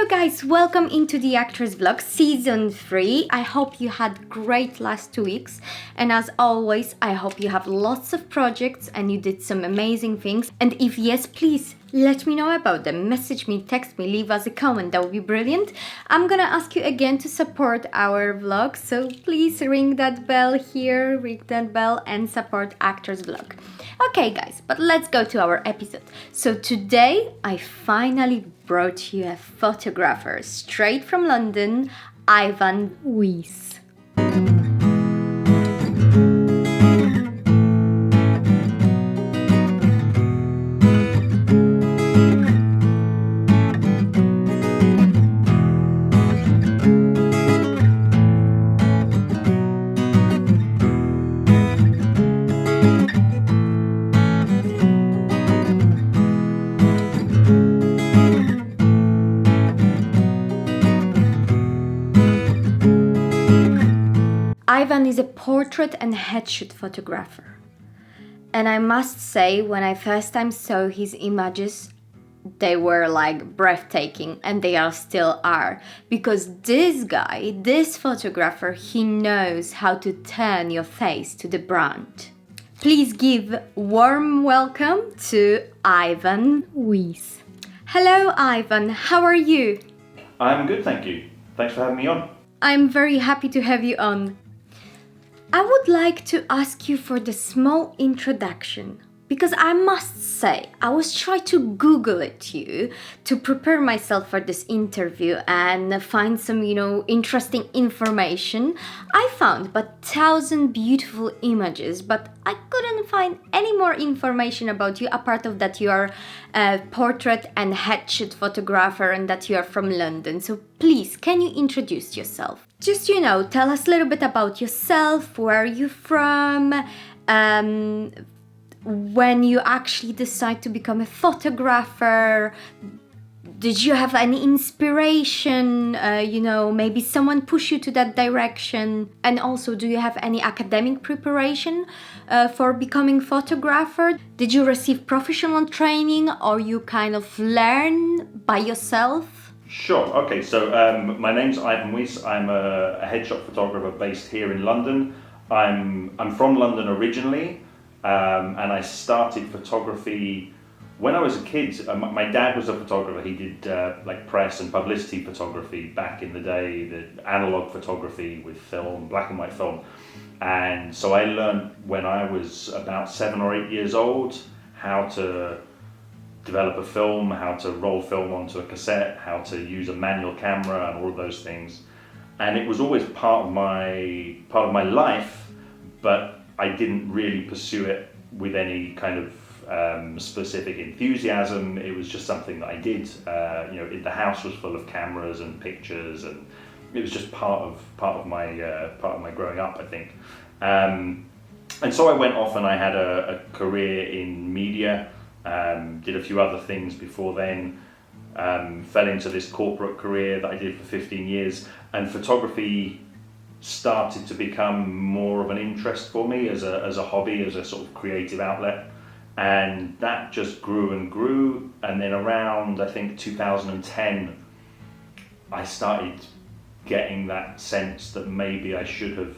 guys, welcome into the Actress Vlog Season 3. I hope you had great last 2 weeks, and as always, I hope you have lots of projects and you did some amazing things. And if yes, please let me know about them. Message me, text me, leave us a comment, that would be brilliant. I'm gonna ask you again to support our vlog, so please ring that bell here, ring that bell and support Actress Vlog. Okay guys, but let's go to our episode. So today I finally brought you a photographer straight from London, Weiss. Ivan is a portrait and headshot photographer, and I must say, when I first time saw his images, they were like breathtaking, and they still are, because this guy, this photographer, he knows how to turn your face to the brand. Please give warm welcome to Ivan Weiss. Hello Ivan, how are you? I'm good, thank you. Thanks for having me on. I'm very happy to have you on. I would like to ask you for the small introduction, because I must say, I was trying to Google it you to prepare myself for this interview and find some, interesting information. I found but 1,000 beautiful images, but I couldn't find any more information about you apart of that you are a portrait and headshot photographer and that you are from London. So please, can you introduce yourself? Just, tell us a little bit about yourself, where are you from, when you actually decide to become a photographer. Did you have any inspiration, maybe someone pushed you to that direction? And also, do you have any academic preparation for becoming photographer? Did you receive professional training, or you kind of learn by yourself? Sure, okay, so my name's Ivan Weiss. I'm a headshot photographer based here in London. I'm from London originally, and I started photography when I was a kid. My dad was a photographer. He did like press and publicity photography back in the day, the analog photography with film, black and white film. And so I learned when I was about 7 or 8 years old how to develop a film, how to roll film onto a cassette, how to use a manual camera and all of those things. And it was always part of my life, but I didn't really pursue it with any kind of specific enthusiasm. It was just something that I did. The house was full of cameras and pictures, and it was just part of my growing up, I think. And so I went off and I had a career in media. Did a few other things before then, fell into this corporate career that I did for 15 years, and photography started to become more of an interest for me as a hobby, as a sort of creative outlet, and that just grew and grew. And then around, I think, 2010, I started getting that sense that maybe I should have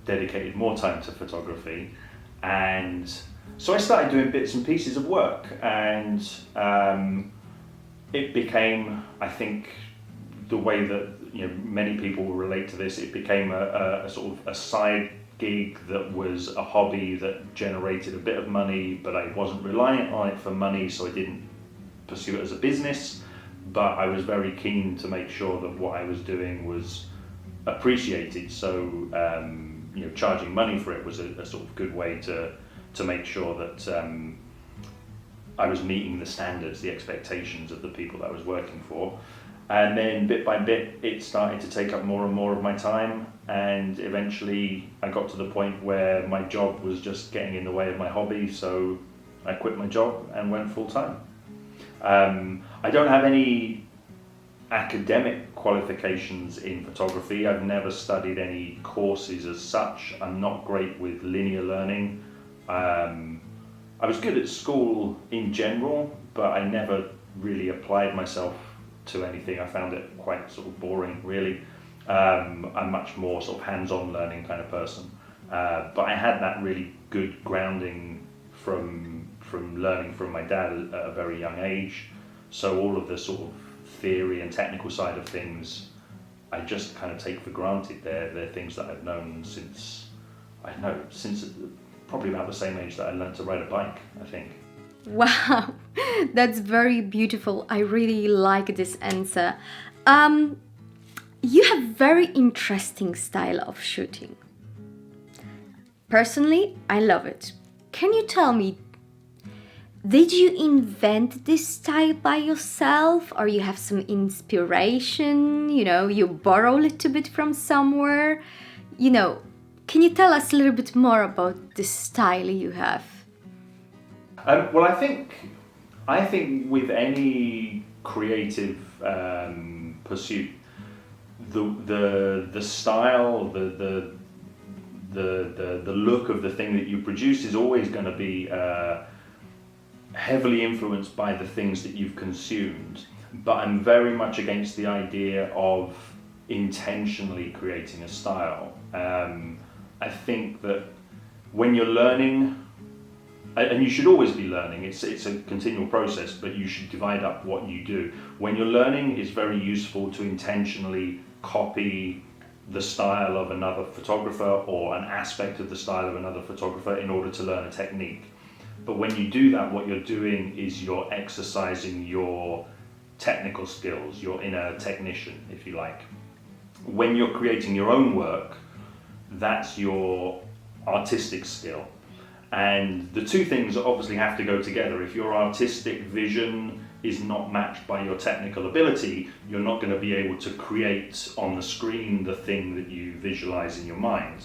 dedicated more time to photography, and so I started doing bits and pieces of work, and it became, I think, the way that many people will relate to this, it became a sort of a side gig that was a hobby that generated a bit of money, but I wasn't reliant on it for money, so I didn't pursue it as a business. But I was very keen to make sure that what I was doing was appreciated, so charging money for it was a sort of good way to make sure that I was meeting the standards, the expectations of the people that I was working for. And then bit by bit, it started to take up more and more of my time, and eventually I got to the point where my job was just getting in the way of my hobby, so I quit my job and went full time. I don't have any academic qualifications in photography. I've never studied any courses as such. I'm not great with linear learning. I was good at school in general, but I never really applied myself to anything. I found it quite sort of boring, really. I'm much more sort of hands-on learning kind of person. But I had that really good grounding from learning from my dad at a very young age. So all of the sort of theory and technical side of things, I just kind of take for granted. They're things that I've known since probably about the same age that I learned to ride a bike, I think. Wow, that's very beautiful. I really like this answer. You have very interesting style of shooting. Personally, I love it. Can you tell me, did you invent this style by yourself, or you have some inspiration, you borrow a little bit from somewhere? Can you tell us a little bit more about the style you have? Well, I think with any creative pursuit, the style, the look of the thing that you produce is always going to be heavily influenced by the things that you've consumed. But I'm very much against the idea of intentionally creating a style. I think that when you're learning, and you should always be learning, it's a continual process, but you should divide up what you do. When you're learning, it's very useful to intentionally copy the style of another photographer or an aspect of the style of another photographer in order to learn a technique. But when you do that, what you're doing is you're exercising your technical skills, your inner technician, if you like. When you're creating your own work, that's your artistic skill. And the two things obviously have to go together. If your artistic vision is not matched by your technical ability, you're not going to be able to create on the screen the thing that you visualize in your mind.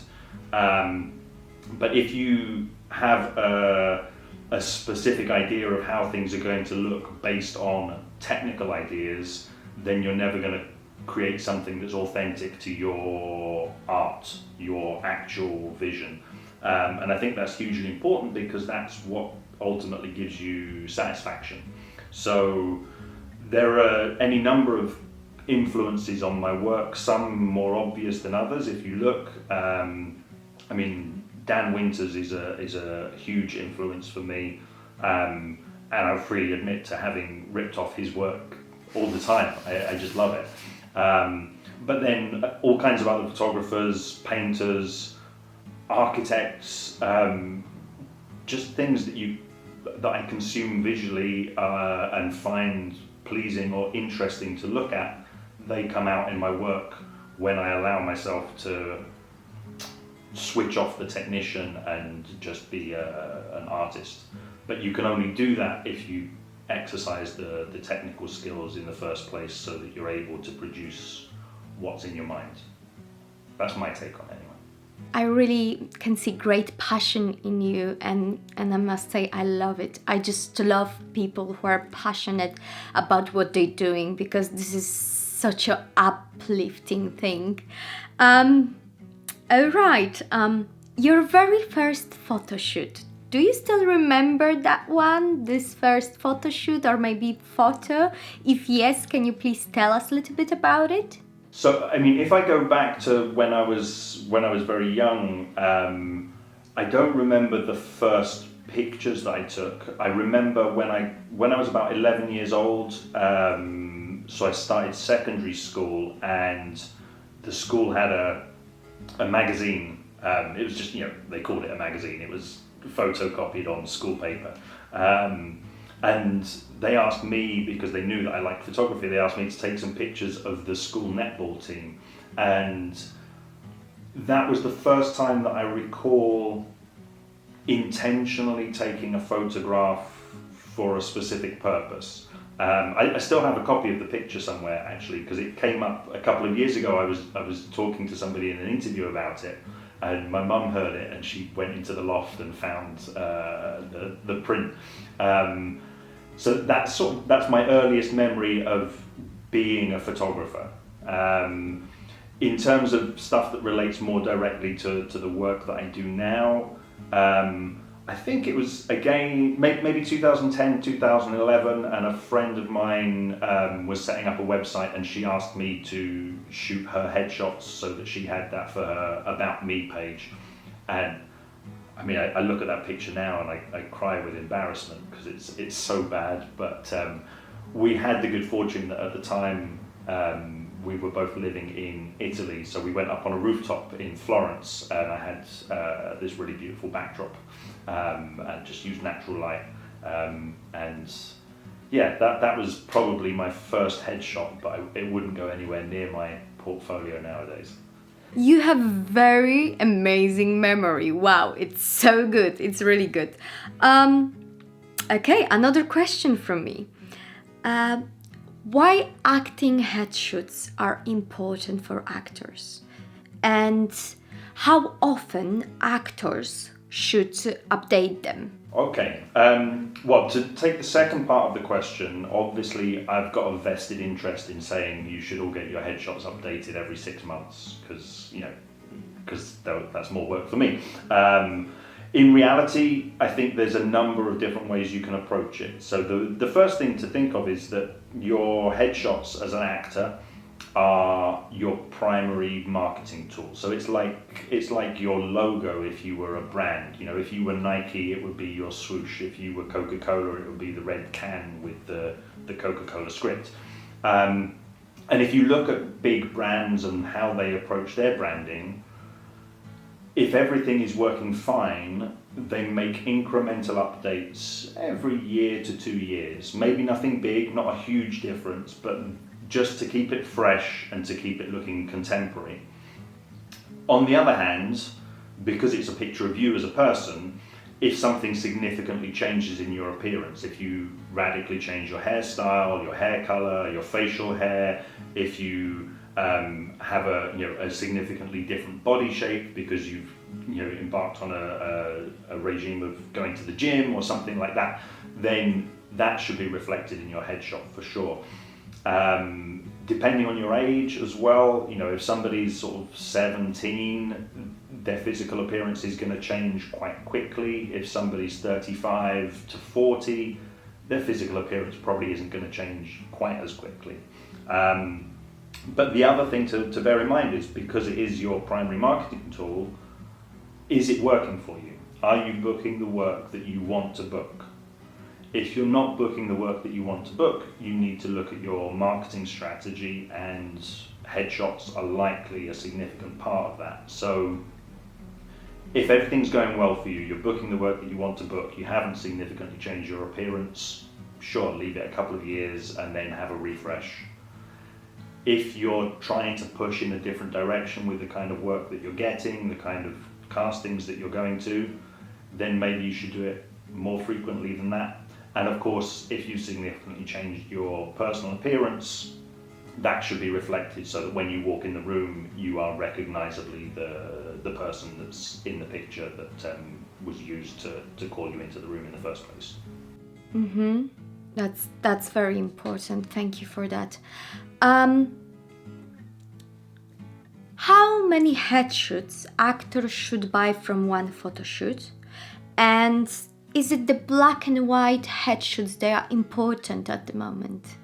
But if you have a specific idea of how things are going to look based on technical ideas, then you're never going to create something that's authentic to your art, your actual vision. And I think that's hugely important because that's what ultimately gives you satisfaction. So there are any number of influences on my work, some more obvious than others. If you look, Dan Winters is a huge influence for me, and I freely admit to having ripped off his work all the time. I just love it. But then all kinds of other photographers, painters, architects, just things that I consume visually and find pleasing or interesting to look at, they come out in my work when I allow myself to switch off the technician and just be an artist. But you can only do that if you exercise the technical skills in the first place so that you're able to produce what's in your mind. That's my take on it anyway. I really can see great passion in you, and I must say I love it. I just love people who are passionate about what they're doing, because this is such an uplifting thing. Alright, your very first photo shoot. Do you still remember that one, this first photo shoot or maybe photo? If yes, can you please tell us a little bit about it? So, if I go back to when I was very young, I don't remember the first pictures that I took. I remember when I was about 11 years old, so I started secondary school, and the school had a magazine. It was just, they called it a magazine. It was photocopied on school paper. And they asked me, because they knew that I liked photography, they asked me to take some pictures of the school netball team. And that was the first time that I recall intentionally taking a photograph for a specific purpose. I still have a copy of the picture somewhere, actually, because it came up a couple of years ago. I was talking to somebody in an interview about it, and my mum heard it, and she went into the loft and found the print. So that's my earliest memory of being a photographer. In terms of stuff that relates more directly to the work that I do now, I think it was again maybe 2010, 2011, and a friend of mine was setting up a website, and she asked me to shoot her headshots so that she had that for her About Me page. And I mean, I look at that picture now and I cry with embarrassment because it's so bad. But we had the good fortune that at the time we were both living in Italy, so we went up on a rooftop in Florence, and I had this really beautiful backdrop, and just used natural light, and yeah, that was probably my first headshot, but it wouldn't go anywhere near my portfolio nowadays. You have very amazing memory. Wow, it's so good. It's really good. Okay, another question from me. Why acting headshots are important for actors, and how often actors should update them? Okay, well, to take the second part of the question, obviously I've got a vested interest in saying you should all get your headshots updated every 6 months, because that's more work for me. In reality, I think there's a number of different ways you can approach it. So the first thing to think of is that your headshots as an actor are your primary marketing tool. So it's like your logo if you were a brand. You know, if you were Nike, it would be your swoosh. If you were Coca-Cola, it would be the red can with the Coca-Cola script. And if you look at big brands and how they approach their branding, if everything is working fine, they make incremental updates every year to 2 years. Maybe nothing big, not a huge difference, but just to keep it fresh and to keep it looking contemporary. On the other hand, because it's a picture of you as a person, if something significantly changes in your appearance, if you radically change your hairstyle, your hair color, your facial hair, if you have a significantly different body shape because you've embarked on a regime of going to the gym or something like that, then that should be reflected in your headshot for sure. Depending on your age as well, if somebody's sort of 17, their physical appearance is going to change quite quickly. If somebody's 35 to 40, their physical appearance probably isn't going to change quite as quickly. But the other thing to bear in mind is, because it is your primary marketing tool, is it working for you? Are you booking the work that you want to book? If you're not booking the work that you want to book, you need to look at your marketing strategy, and headshots are likely a significant part of that. So if everything's going well for you, you're booking the work that you want to book, you haven't significantly changed your appearance, sure, leave it a couple of years and then have a refresh. If you're trying to push in a different direction with the kind of work that you're getting, the kind of castings that you're going to, then maybe you should do it more frequently than that. And of course, if you significantly changed your personal appearance, that should be reflected so that when you walk in the room, you are recognizably the person that's in the picture that was used to call you into the room in the first place. Mm-hmm. That's very important. Thank you for that. How many headshots actors should buy from one photo shoot? And is it the black and white headshots that are important at the moment?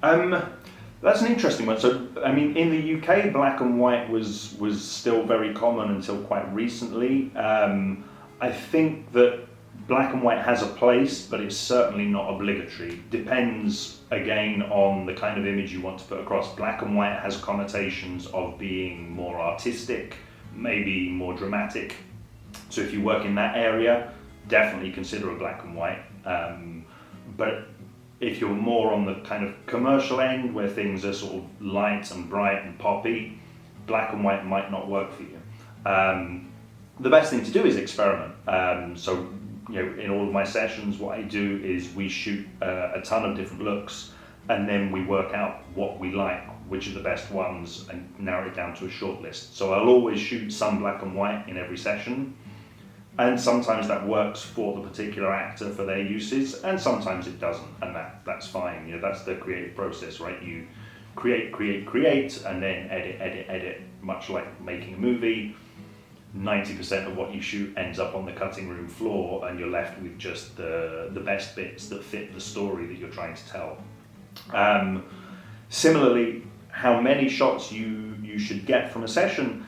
That's an interesting one. So, I mean, in the UK, black and white was still very common until quite recently. I think that black and white has a place, but it's certainly not obligatory. Depends, again, on the kind of image you want to put across. Black and white has connotations of being more artistic, maybe more dramatic. So if you work in that area, definitely consider a black and white. But if you're more on the kind of commercial end, where things are sort of light and bright and poppy, black and white might not work for you. The best thing to do is experiment. So, in all of my sessions, what I do is we shoot a ton of different looks, and then we work out what we like, which are the best ones, and narrow it down to a short list. So I'll always shoot some black and white in every session, and sometimes that works for the particular actor for their uses, and sometimes it doesn't, and that's fine. That's the creative process, right? You create, and then edit, much like making a movie. 90% of what you shoot ends up on the cutting room floor, and you're left with just the best bits that fit the story that you're trying to tell. Similarly, how many shots you should get from a session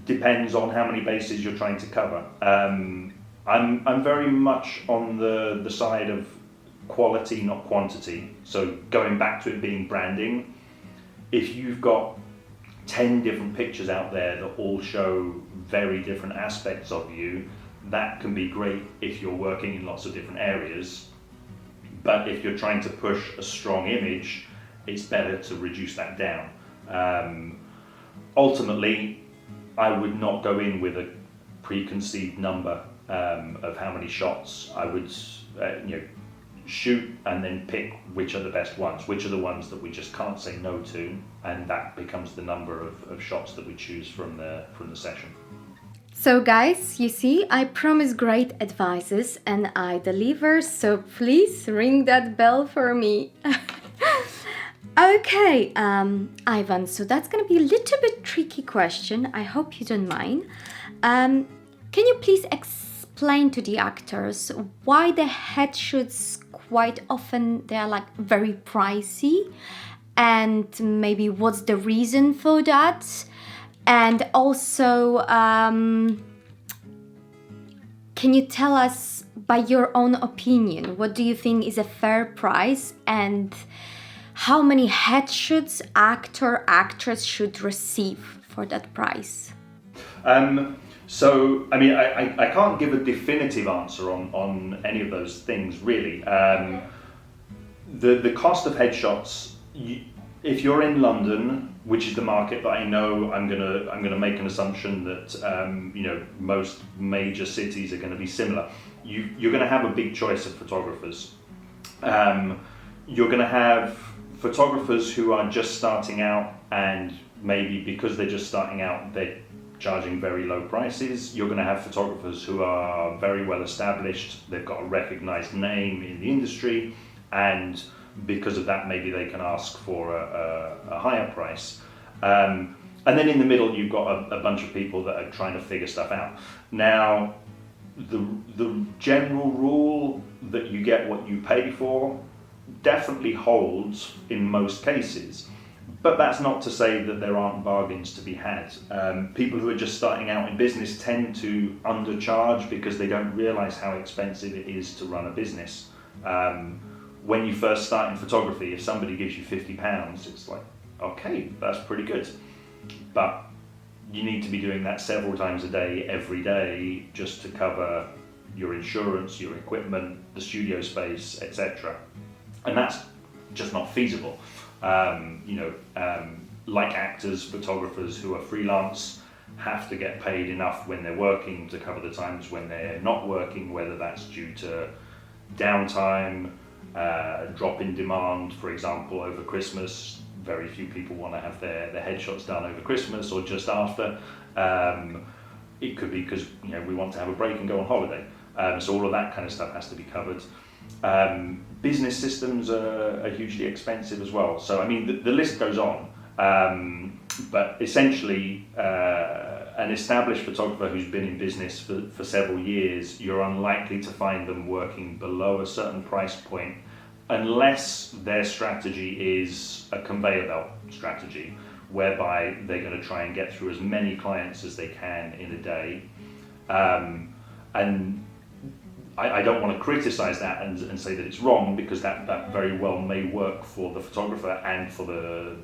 depends on how many bases you're trying to cover. I'm very much on the side of quality, not quantity. So going back to it being branding, if you've got 10 different pictures out there that all show very different aspects of you, that can be great if you're working in lots of different areas. But if you're trying to push a strong image, it's better to reduce that down. Ultimately, I would not go in with a preconceived number of how many shots. I would shoot and then pick which are the best ones, which are the ones that we just can't say no to, and that becomes the number of shots that we choose from the session. So guys, you see, I promise great advices and I deliver, so please ring that bell for me. Okay, Ivan, so that's gonna be a little bit tricky question. I hope you don't mind. Can you please explain to the actors why the headshots quite often they're like very pricey, and maybe what's the reason for that? And also, can you tell us, by your own opinion, what do you think is a fair price, and how many headshots actress should receive for that price? So, I mean, I can't give a definitive answer on any of those things, really. The cost of headshots, if you're in London, which is the market that I know, I'm gonna make an assumption that most major cities are going to be similar. You're going to have a big choice of photographers. You're going to have photographers who are just starting out, and maybe because they're just starting out, they're charging very low prices. You're going to have photographers who are very well established, they've got a recognized name in the industry, and because of that maybe they can ask for a higher price. And then in the middle you've got a bunch of people that are trying to figure stuff out. Now, the general rule that you get what you pay for definitely holds in most cases. But that's not to say that there aren't bargains to be had. People who are just starting out in business tend to undercharge because they don't realize how expensive it is to run a business. When you first start in photography, if somebody gives you £50, it's like, okay, that's pretty good. But you need to be doing that several times a day, every day, just to cover your insurance, your equipment, the studio space, etc. And that's just not feasible. Like actors, photographers who are freelance have to get paid enough when they're working to cover the times when they're not working, whether that's due to downtime, drop in demand, for example, over Christmas. Very few people want to have their headshots done over Christmas or just after. It could be because we want to have a break and go on holiday. So all of that kind of stuff has to be covered. Business systems are hugely expensive as well. So I mean, the list goes on. But essentially, an established photographer who's been in business for several years, you're unlikely to find them working below a certain price point unless their strategy is a conveyor belt strategy, whereby they're going to try and get through as many clients as they can in a day. And I don't want to criticize that and say that it's wrong, because that very well may work for the photographer and for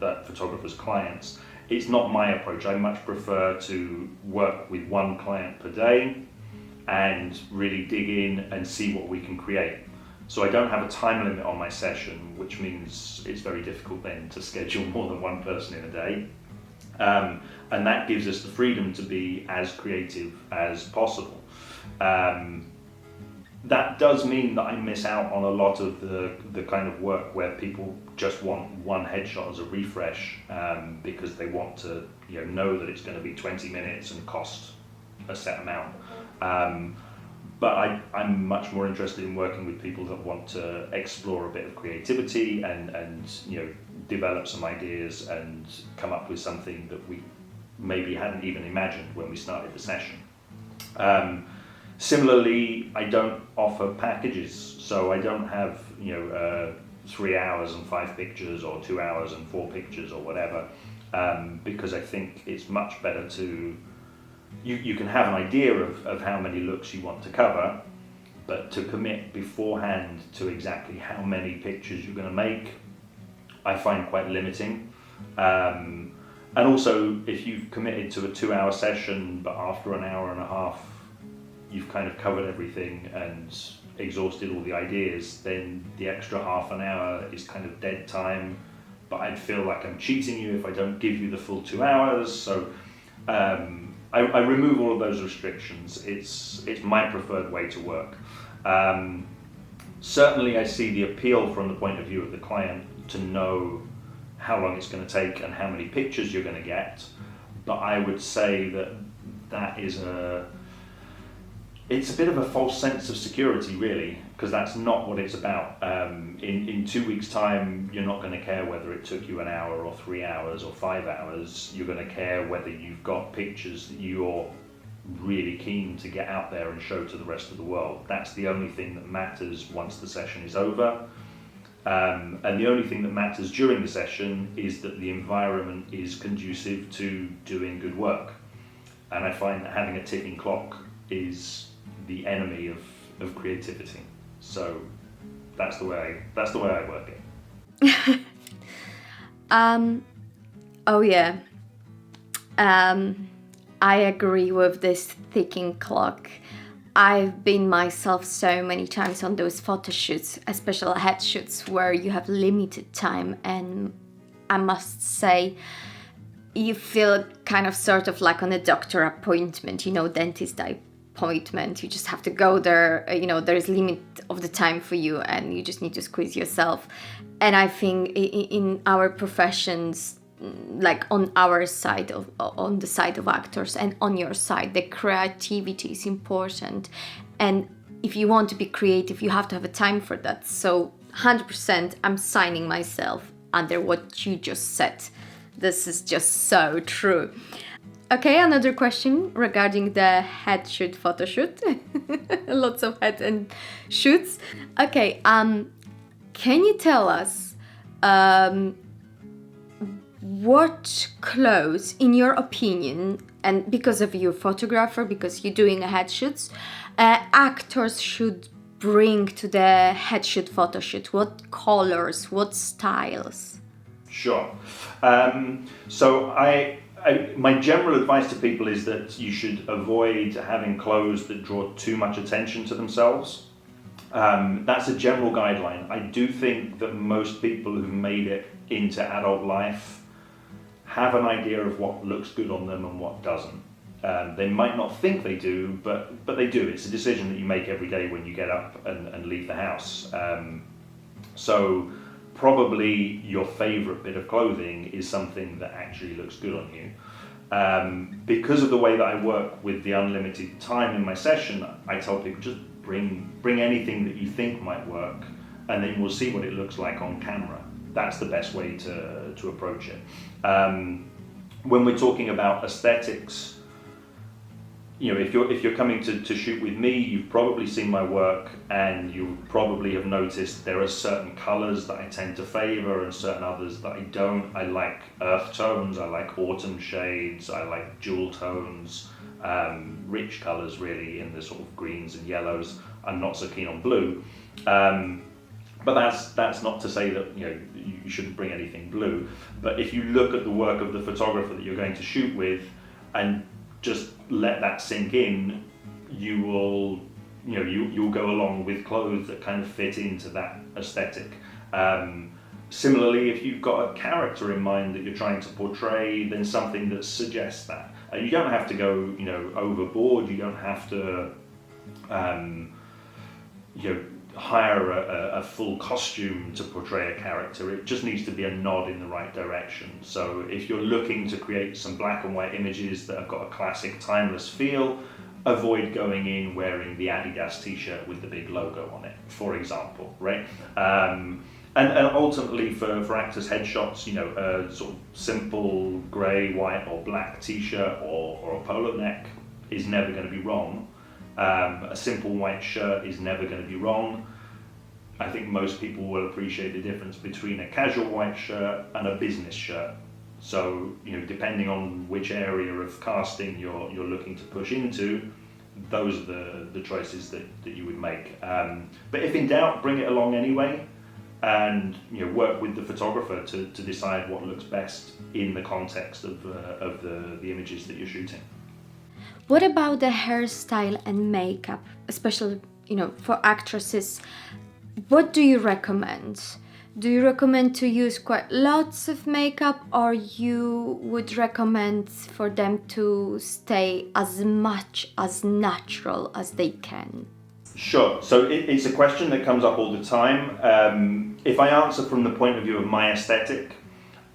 that photographer's clients. It's not my approach. I much prefer to work with one client per day and really dig in and see what we can create. So I don't have a time limit on my session, which means it's very difficult then to schedule more than one person in a day. And that gives us the freedom to be as creative as possible. That does mean that I miss out on a lot of the kind of work where people just want one headshot as a refresh, because they want to know that it's going to be 20 minutes and cost a set amount. But I'm much more interested in working with people that want to explore a bit of creativity and develop some ideas and come up with something that we maybe hadn't even imagined when we started the session. Similarly, I don't offer packages, so I don't have 3 hours and 5 pictures or 2 hours and 4 pictures or whatever, because I think it's much better to you can have an idea of how many looks you want to cover, but to commit beforehand to exactly how many pictures you're going to make, I find quite limiting. And also, if you've committed to a 2-hour session, but after an hour and a half you've kind of covered everything and exhausted all the ideas, then the extra half an hour is kind of dead time, but I'd feel like I'm cheating you if I don't give you the full 2 hours. So I remove all of those restrictions. It's my preferred way to work. Certainly I see the appeal from the point of view of the client to know how long it's going to take and how many pictures you're going to get, but I would say that is it's a bit of a false sense of security, really, because that's not what it's about. In 2 weeks' time, you're not going to care whether it took you an hour or 3 hours or 5 hours. You're going to care whether you've got pictures that you're really keen to get out there and show to the rest of the world. That's the only thing that matters once the session is over. And the only thing that matters during the session is that the environment is conducive to doing good work. And I find that having a ticking clock is the enemy of creativity. So that's the way I work it. Oh yeah. I agree with this ticking clock. I've been myself so many times on those photo shoots, especially headshots, where you have limited time, and I must say you feel kind of sort of like on a doctor appointment, dentist appointment. You just have to go there, there's limit of the time for you and you just need to squeeze yourself. And I think in our professions, like on our side on the side of actors and on your side, the creativity is important, and if you want to be creative, you have to have a time for that. So 100% I'm signing myself under what you just said. This is just so true. Okay, another question regarding the headshot photoshoot. Lots of head and shoots. Okay, can you tell us what clothes, in your opinion, and because of your photographer, because you're doing a headshots, actors should bring to the headshot photoshoot? What colors, what styles? Sure. So my general advice to people is that you should avoid having clothes that draw too much attention to themselves. That's a general guideline. I do think that most people who've made it into adult life have an idea of what looks good on them and what doesn't. They might not think they do, but they do. It's a decision that you make every day when you get up and leave the house. So probably your favorite bit of clothing is something that actually looks good on you. Because of the way that I work with the unlimited time in my session, I tell people just bring anything that you think might work, and then we'll see what it looks like on camera. That's the best way to approach it. When we're talking about aesthetics, if you're coming to shoot with me, you've probably seen my work, and you probably have noticed there are certain colors that I tend to favor and certain others that I don't. I like earth tones, I like autumn shades, I like jewel tones, rich colors really in the sort of greens and yellows. I'm not so keen on blue. But that's not to say that you shouldn't bring anything blue. But if you look at the work of the photographer that you're going to shoot with, and just let that sink in, you'll go along with clothes that kind of fit into that aesthetic. Similarly, if you've got a character in mind that you're trying to portray, then something that suggests that. You don't have to go overboard. You don't have to hire a full costume to portray a character. It just needs to be a nod in the right direction. So if you're looking to create some black and white images that have got a classic timeless feel, avoid going in wearing the Adidas t-shirt with the big logo on it, for example, right? And ultimately for actors' headshots, a sort of simple grey, white or black t-shirt or a polo neck is never going to be wrong. A simple white shirt is never going to be wrong. I think most people will appreciate the difference between a casual white shirt and a business shirt. So, depending on which area of casting you're looking to push into, those are the choices that you would make. But if in doubt, bring it along anyway, and work with the photographer to decide what looks best in the context of the images that you're shooting. What about the hairstyle and makeup, especially for actresses? What do you recommend? Do you recommend to use quite lots of makeup, or you would recommend for them to stay as much as natural as they can? Sure. So it's a question that comes up all the time. If I answer from the point of view of my aesthetic,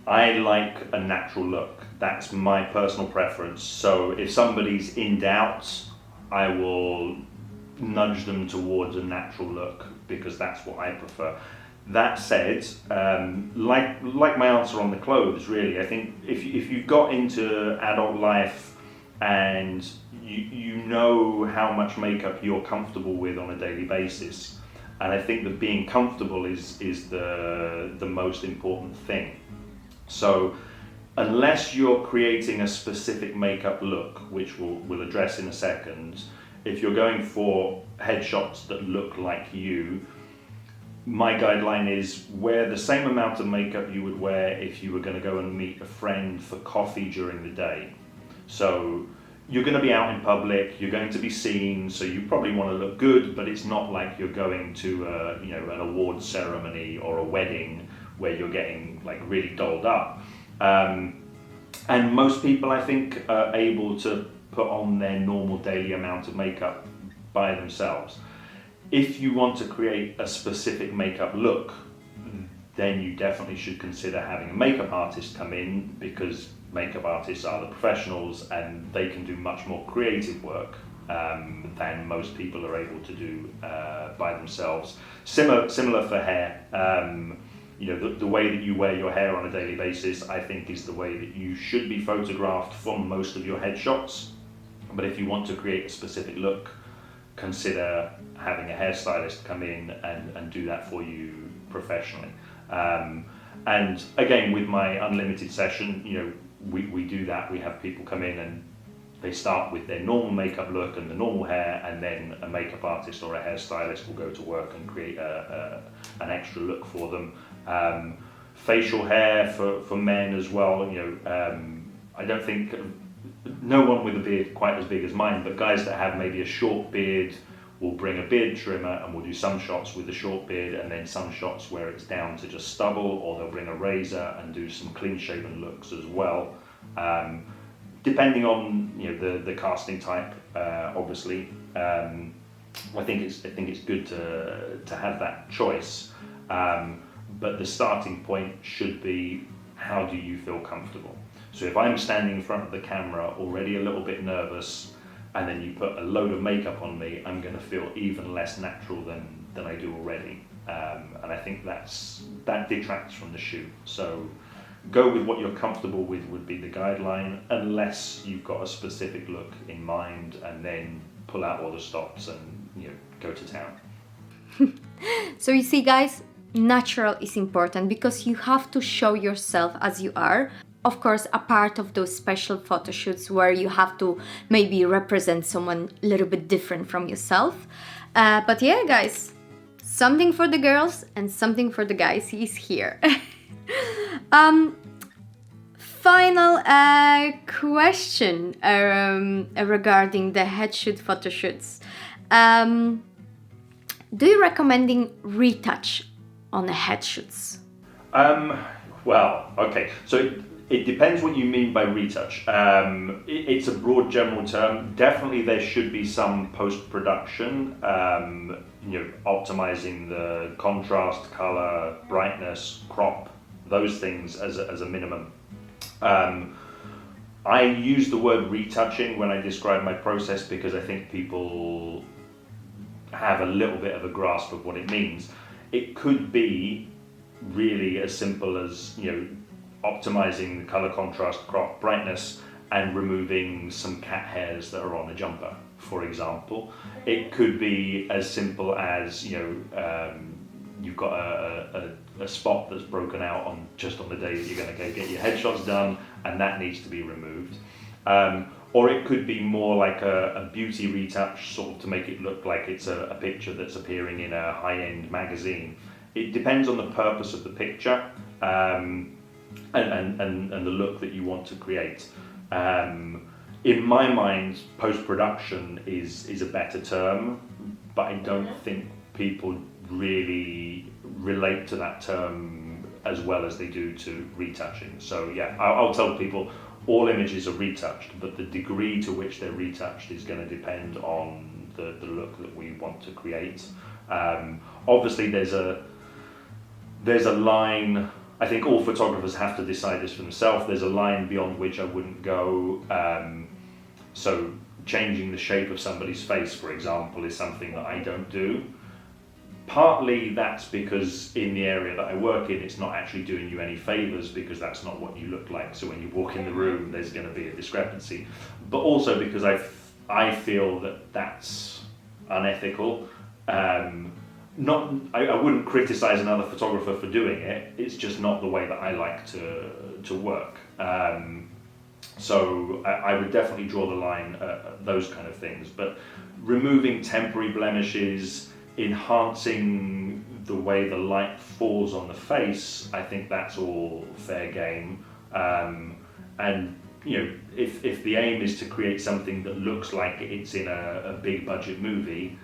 I like a natural look. That's my personal preference. So if somebody's in doubt, I will nudge them towards a natural look because that's what I prefer. That said, like my answer on the clothes, really, I think if you've got into adult life and you know how much makeup you're comfortable with on a daily basis, and I think that being comfortable is the most important thing. So unless you're creating a specific makeup look, which we'll address in a second, if you're going for headshots that look like you, my guideline is wear the same amount of makeup you would wear if you were going to go and meet a friend for coffee during the day. So you're going to be out in public, you're going to be seen, so you probably want to look good, but it's not like you're going to an awards ceremony or a wedding where you're getting like really dolled up. And most people, I think, are able to put on their normal daily amount of makeup by themselves. If you want to create a specific makeup look, then you definitely should consider having a makeup artist come in, because makeup artists are the professionals and they can do much more creative work than most people are able to do by themselves. Similar for hair. The way that you wear your hair on a daily basis, I think, is the way that you should be photographed for most of your headshots. But if you want to create a specific look, consider having a hairstylist come in and do that for you professionally. And again, with my unlimited session, we do that. We have people come in and they start with their normal makeup look and the normal hair, and then a makeup artist or a hairstylist will go to work and create an extra look for them. Facial hair for men as well. I don't think no one with a beard quite as big as mine, but guys that have maybe a short beard will bring a beard trimmer and we'll do some shots with a short beard and then some shots where it's down to just stubble, or they'll bring a razor and do some clean shaven looks as well. Depending on the casting type, obviously. I think it's good to have that choice. But the starting point should be, how do you feel comfortable? So if I'm standing in front of the camera already a little bit nervous, and then you put a load of makeup on me, I'm going to feel even less natural than I do already. And I think that detracts from the shoot. So go with what you're comfortable with would be the guideline, unless you've got a specific look in mind, and then pull out all the stops and go to town. So you see, guys, natural is important because you have to show yourself as you are. Of course, a part of those special photo shoots where you have to maybe represent someone a little bit different from yourself. But yeah, guys, something for the girls and something for the guys is here. Final question regarding the headshot photo shoots. Do you recommending retouch on the headshoots? Well, okay. So it depends what you mean by retouch. It's a broad general term. Definitely there should be some post-production, optimizing the contrast, color, brightness, crop, those things as a minimum. I use the word retouching when I describe my process because I think people have a little bit of a grasp of what it means. It could be really as simple as optimizing the color, contrast, crop, brightness, and removing some cat hairs that are on a jumper, for example. It could be as simple as, you've got a spot that's broken out on the day that you're going to go get your headshots done, and that needs to be removed. Or it could be more like a beauty retouch, sort of to make it look like it's a picture that's appearing in a high-end magazine. It depends on the purpose of the picture and the look that you want to create. In my mind, post-production is a better term, but I don't think people really relate to that term as well as they do to retouching. So yeah, I'll tell people all images are retouched, but the degree to which they're retouched is going to depend on the look that we want to create. Obviously there's a line. I think all photographers have to decide this for themselves. There's a line beyond which I wouldn't go. So changing the shape of somebody's face, for example, is something that I don't do. Partly that's because in the area that I work in, it's not actually doing you any favours, because that's not what you look like. So when you walk in the room, there's going to be a discrepancy. But also because I feel that that's unethical. I wouldn't criticise another photographer for doing it. It's just not the way that I like to work. So I would definitely draw the line at those kind of things. But removing temporary blemishes, enhancing the way the light falls on the face, I think that's all fair game. And if the aim is to create something that looks like it's in a big budget movie,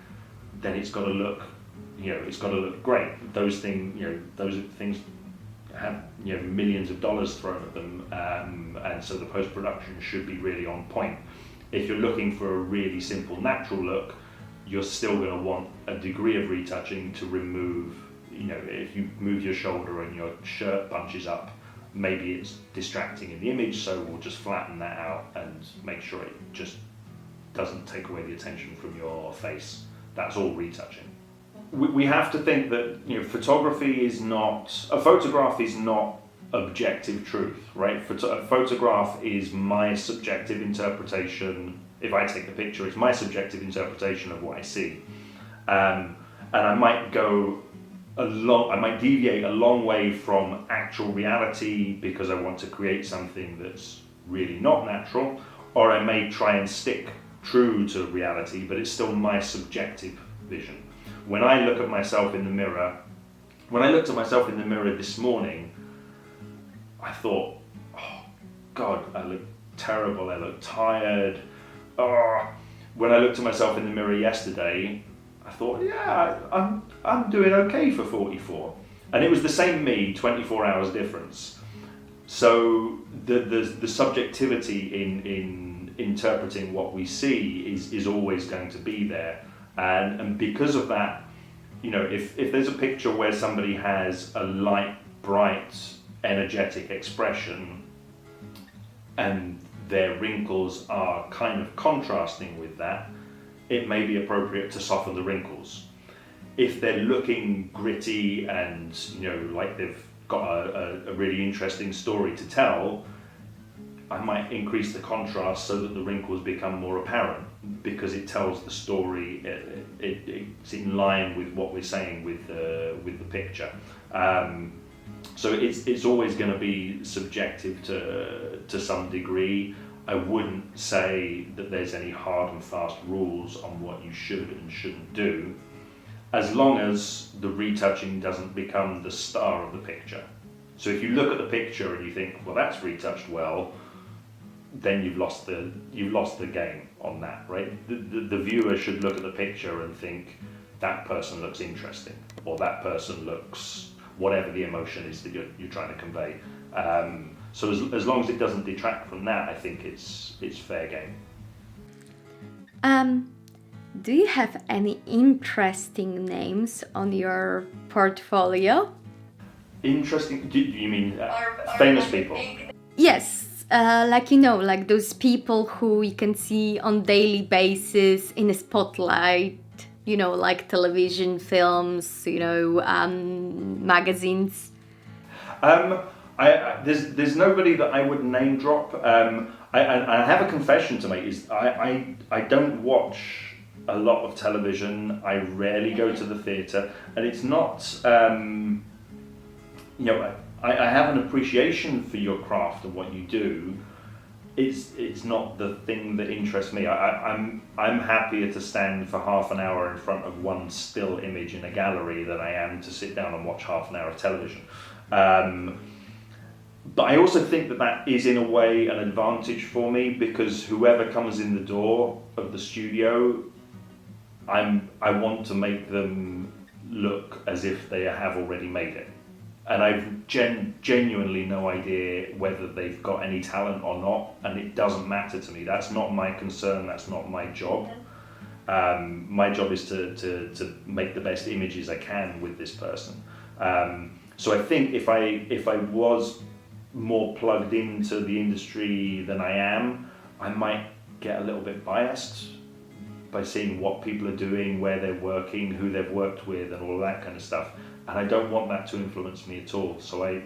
then it's got to look, it's got to look great. Those things have millions of dollars thrown at them, and so the post-production should be really on point. If you're looking for a really simple natural look, you're still going to want a degree of retouching to remove, if you move your shoulder and your shirt bunches up, maybe it's distracting in the image, so we'll just flatten that out and make sure it just doesn't take away the attention from your face. That's all retouching. We have to think that a photograph is not objective truth, right? A photograph is my subjective interpretation. If I take the picture, it's my subjective interpretation of what I see, and I might deviate a long way from actual reality because I want to create something that's really not natural, or I may try and stick true to reality, but it's still my subjective vision. When I look at myself in the mirror, when I looked at myself in the mirror this morning, I thought, oh God, I look terrible, I look tired. Oh. When I looked at myself in the mirror yesterday, I thought, yeah, I'm doing okay for 44. And it was the same me, 24 hours difference. So the subjectivity in interpreting what we see is always going to be there. And because of that, if there's a picture where somebody has a light, bright, energetic expression and their wrinkles are kind of contrasting with that, it may be appropriate to soften the wrinkles. If they're looking gritty and like they've got a really interesting story to tell, I might increase the contrast so that the wrinkles become more apparent, because it tells the story. It's in line with what we're saying with the picture. So it's always going to be subjective to some degree. I wouldn't say that there's any hard and fast rules on what you should and shouldn't do, as long as the retouching doesn't become the star of the picture. So if you look at the picture and you think, well, that's retouched well, then you've lost the game on that, right? The viewer should look at the picture and think, that person looks interesting, or that person looks whatever the emotion is that you're trying to convey. So as long as it doesn't detract from that, I think it's fair game. Do you have any interesting names on your portfolio? Interesting? Do you mean famous people? Yes, like those people who you can see on daily basis in a spotlight, like television, films, magazines. There's nobody that I would name drop. I have a confession to make. Is I don't watch a lot of television. I rarely go to the theatre, and it's not. I have an appreciation for your craft and what you do. It's not the thing that interests me. I'm happier to stand for half an hour in front of one still image in a gallery than I am to sit down and watch half an hour of television. But I also think that is in a way an advantage for me, because whoever comes in the door of the studio, I want to make them look as if they have already made it. And I've genuinely no idea whether they've got any talent or not, and it doesn't matter to me. That's not my concern, that's not my job. My job is to make the best images I can with this person. So I think if I was more plugged into the industry than I am, I might get a little bit biased by seeing what people are doing, where they're working, who they've worked with, and all of that kind of stuff. And I don't want that to influence me at all. So I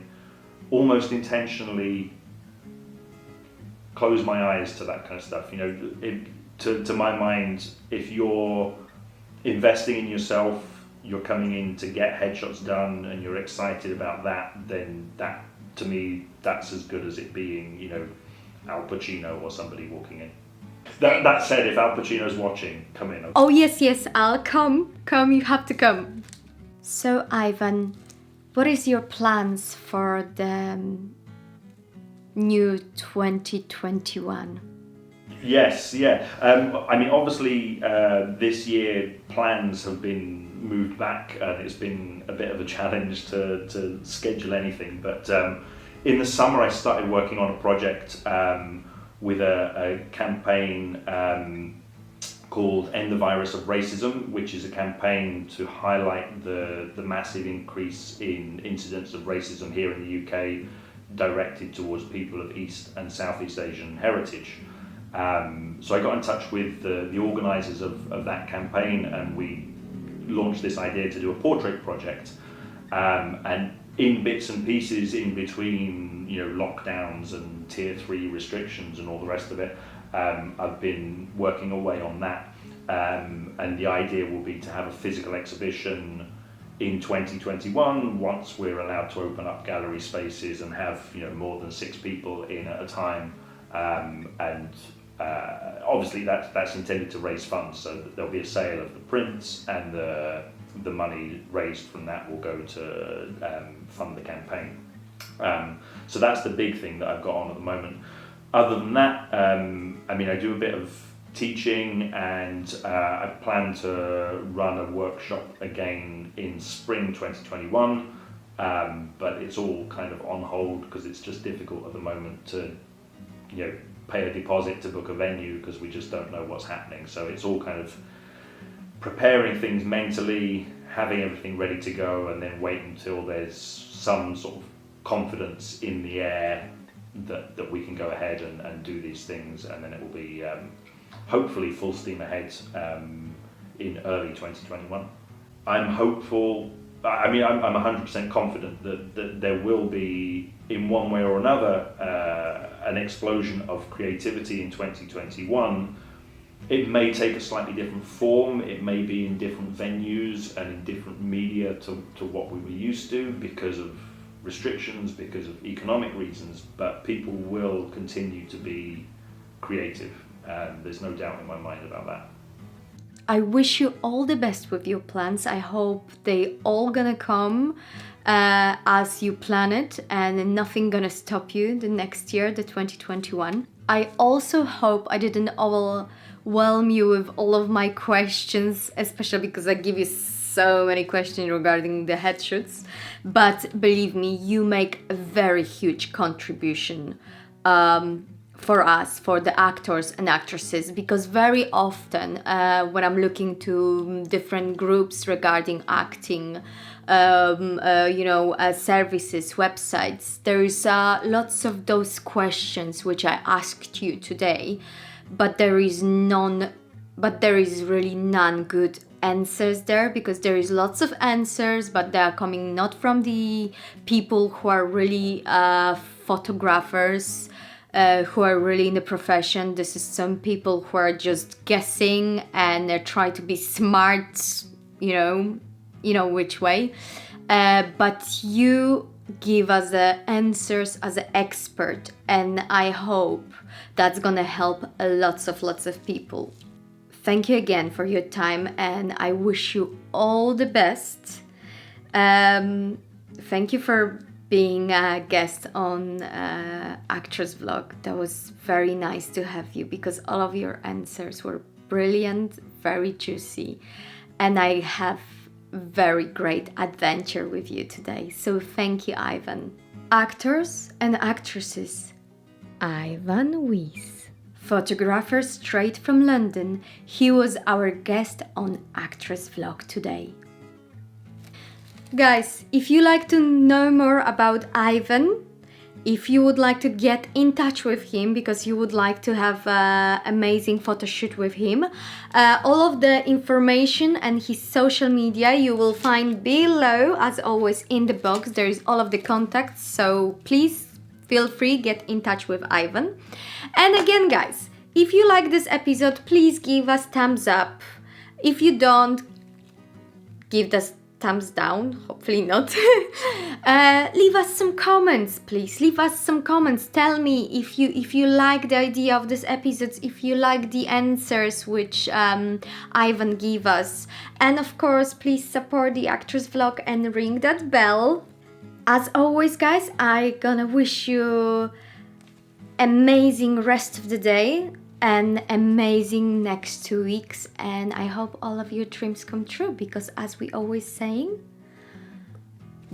almost intentionally close my eyes to that kind of stuff. To my mind, if you're investing in yourself, you're coming in to get headshots done, and you're excited about that, then that, to me, that's as good as it being, Al Pacino or somebody walking in. That said, if Al Pacino's watching, come in. Okay? Oh yes, I'll come. Come, you have to come. So Ivan, what is your plans for the new 2021? Yes, yeah. Obviously, this year plans have been moved back, and it's been a bit of a challenge to schedule anything. But in the summer, I started working on a project with a campaign called End the Virus of Racism, which is a campaign to highlight the massive increase in incidents of racism here in the UK, directed towards people of East and Southeast Asian heritage. So I got in touch with the organisers of that campaign, and we launched this idea to do a portrait project. And in bits and pieces in between, lockdowns and tier 3 restrictions and all the rest of it, I've been working away on that. And the idea will be to have a physical exhibition in 2021 once we're allowed to open up gallery spaces and have more than 6 people in at a time. Obviously that's intended to raise funds, so that there'll be a sale of the prints, and the money raised from that will go to fund the campaign. So that's the big thing that I've got on at the moment. Other than that, I do a bit of teaching, and I plan to run a workshop again in spring 2021, but it's all kind of on hold because it's just difficult at the moment to pay a deposit to book a venue, because we just don't know what's happening. So it's all kind of preparing things mentally, having everything ready to go, and then wait until there's some sort of confidence in the air that we can go ahead and do these things, and then it will be hopefully full steam ahead in early 2021. I'm hopeful. I'm 100% confident that there will be, in one way or another, an explosion of creativity in 2021. It may take a slightly different form, it may be in different venues and in different media to what we were used to because of restrictions, because of economic reasons, but people will continue to be creative, and there's no doubt in my mind about that. I wish you all the best with your plans. I hope they all gonna come as you plan it, and nothing gonna stop you the next year, the 2021. I also hope I didn't overwhelm you with all of my questions, especially because I give you so many questions regarding the headshots. But believe me, you make a very huge contribution for us, for the actors and actresses, because very often when I'm looking to different groups regarding acting, services, websites, there is lots of those questions which I asked you today, but there is really none good answers there, because there is lots of answers, but they are coming not from the people who are really photographers, who are really in the profession. This is some people who are just guessing and try to be smart, you know which way. But you give us the answers as an expert, and I hope that's gonna help lots of people. Thank you again for your time, and I wish you all the best. Thank you for being a guest on Actress Vlog. That was very nice to have you, because all of your answers were brilliant, very juicy, and I have very great adventure with you today. So thank you, Ivan. Actors and actresses. Ivan Weiss, photographer straight from London. He was our guest on Actress Vlog today. Guys, if you like to know more about Ivan, if you would like to get in touch with him because you would like to have an amazing photo shoot with him, all of the information and his social media you will find below, as always, in the box. There is all of the contacts, so please feel free, get in touch with Ivan. And again, guys, if you like this episode, please give us thumbs up. If you don't, give us thumbs down, hopefully not. Leave us some comments, please. Leave us some comments. Tell me if you like the idea of this episodes, if you like the answers which Ivan gave us. And of course, please support the Actress Vlog and ring that bell. As always, guys, I gonna wish you amazing rest of the day and amazing next 2 weeks, and I hope all of your dreams come true, because as we always saying,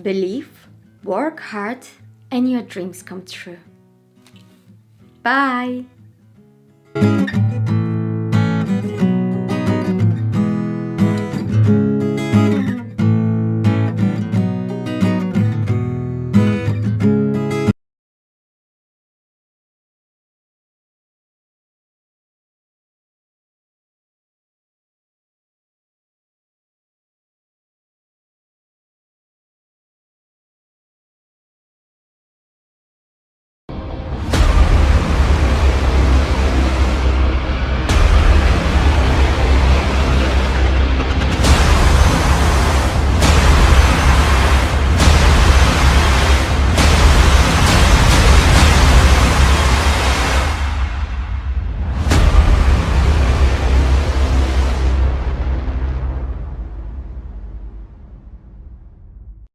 believe, work hard, and your dreams come true. Bye.